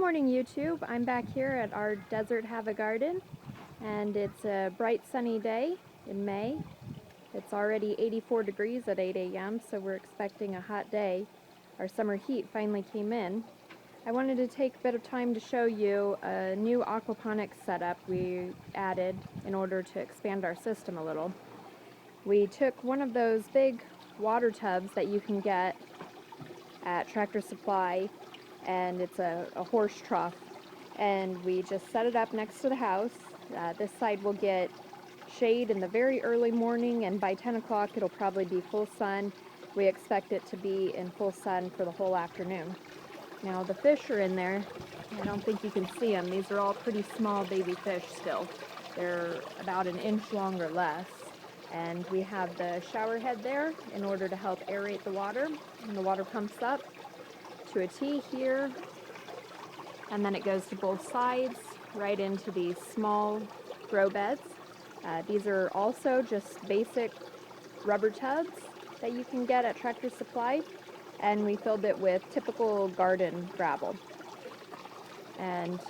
morning, YouTube. I'm back here at our desert Hava garden, and it's a bright sunny day in May. It's already 84 degrees at 8 a.m., so we're expecting a hot day. Our summer heat finally came in. I wanted to take a bit of time to show you a new aquaponics setup we added in order to expand our system a little. We took one of those big water tubs that you can get at Tractor Supply, and it's a horse trough, and we just set it up next to the house. This side will get shade in the very early morning, and by 10 o'clock it'll probably be full sun. We expect it to be in full sun for the whole afternoon. Now the fish are in there. I don't think you can see them. These are all pretty small baby fish still. They're about an inch long or less. And we have the shower head there in order to help aerate the water. And the water pumps up to a T here, and then it goes to both sides right into these small grow beds. These are also just basic rubber tubs that you can get at Tractor Supply, and we filled it with typical garden gravel. And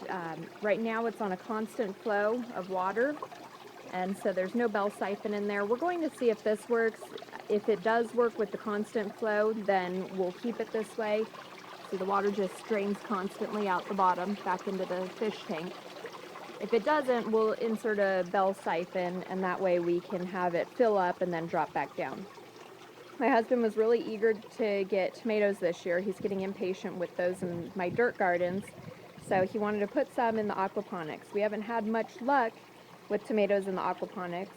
right now it's on a constant flow of water, and so there's no bell siphon in there. We're going to see if this works. If it does work with the constant flow, then we'll keep it this way. See, the water just drains constantly out the bottom back into the fish tank. If it doesn't, we'll insert a bell siphon, and that way we can have it fill up and then drop back down. My husband was really eager to get tomatoes this year. He's getting impatient with those in my dirt gardens, so he wanted to put some in the aquaponics. We haven't had much luck with tomatoes in the aquaponics.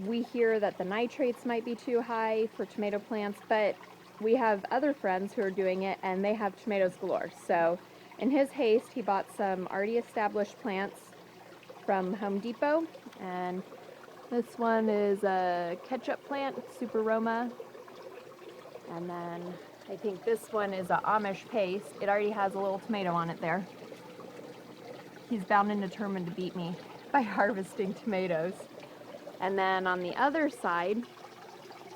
We hear that the nitrates might be too high for tomato plants, but we have other friends who are doing it, and they have tomatoes galore. So in his haste, he bought some already established plants from Home Depot, and this one is a ketchup plant, Super Roma, and then I think this one is a Amish paste. It already has a little tomato on it there. He's bound and determined to beat me by harvesting tomatoes. And then on the other side,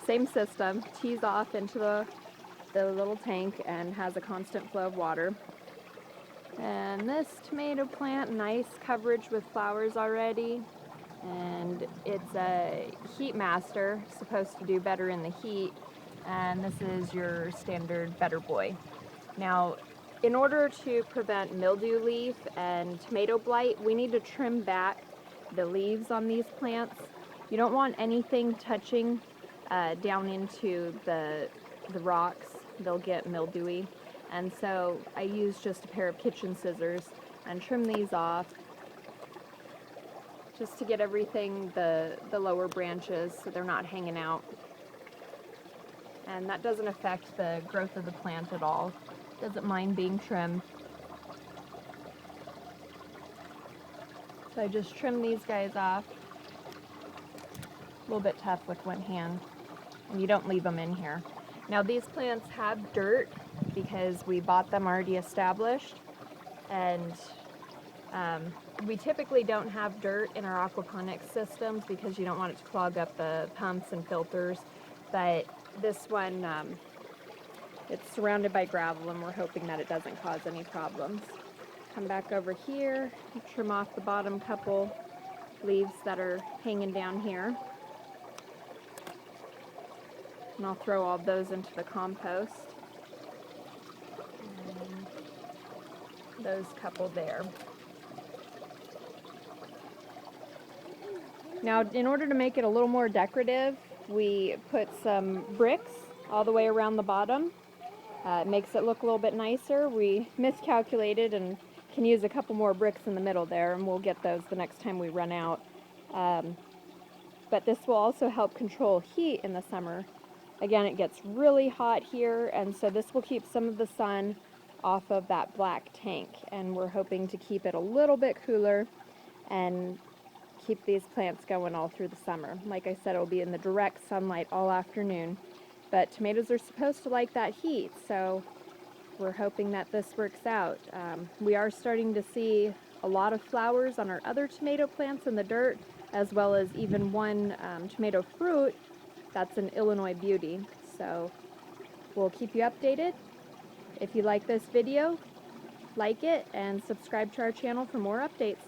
same system, tees off into the little tank and has a constant flow of water. And this tomato plant, nice coverage with flowers already. And it's a heat master, supposed to do better in the heat. And this is your standard Better Boy. Now, in order to prevent mildew leaf and tomato blight, we need to trim back the leaves on these plants. You don't want anything touching down into the rocks. They'll get mildewy. And so I use just a pair of kitchen scissors and trim these off just to get everything, the lower branches, so they're not hanging out. And that doesn't affect the growth of the plant at all. Doesn't mind being trimmed. So I just trim these guys off. A little bit tough with one hand, and you don't leave them in here. Now these plants have dirt because we bought them already established, and we typically don't have dirt in our aquaponics systems because you don't want it to clog up the pumps and filters, but this one, it's surrounded by gravel, and we're hoping that it doesn't cause any problems. Come back over here, trim off the bottom couple leaves that are hanging down here. And I'll throw all those into the compost. And those couple there. Now, in order to make it a little more decorative, we put some bricks all the way around the bottom. It makes it look a little bit nicer. We miscalculated and can use a couple more bricks in the middle there, and we'll get those the next time we run out. But this will also help control heat in the summer. Again, it gets really hot here, and so this will keep some of the sun off of that black tank, and we're hoping to keep it a little bit cooler and keep these plants going all through the summer. Like I said, it will be in the direct sunlight all afternoon, but tomatoes are supposed to like that heat, so we're hoping that this works out. We are starting to see a lot of flowers on our other tomato plants in the dirt, as well as even one tomato fruit that's an Illinois Beauty. So we'll keep you updated. If you like this video, like it, and subscribe to our channel for more updates.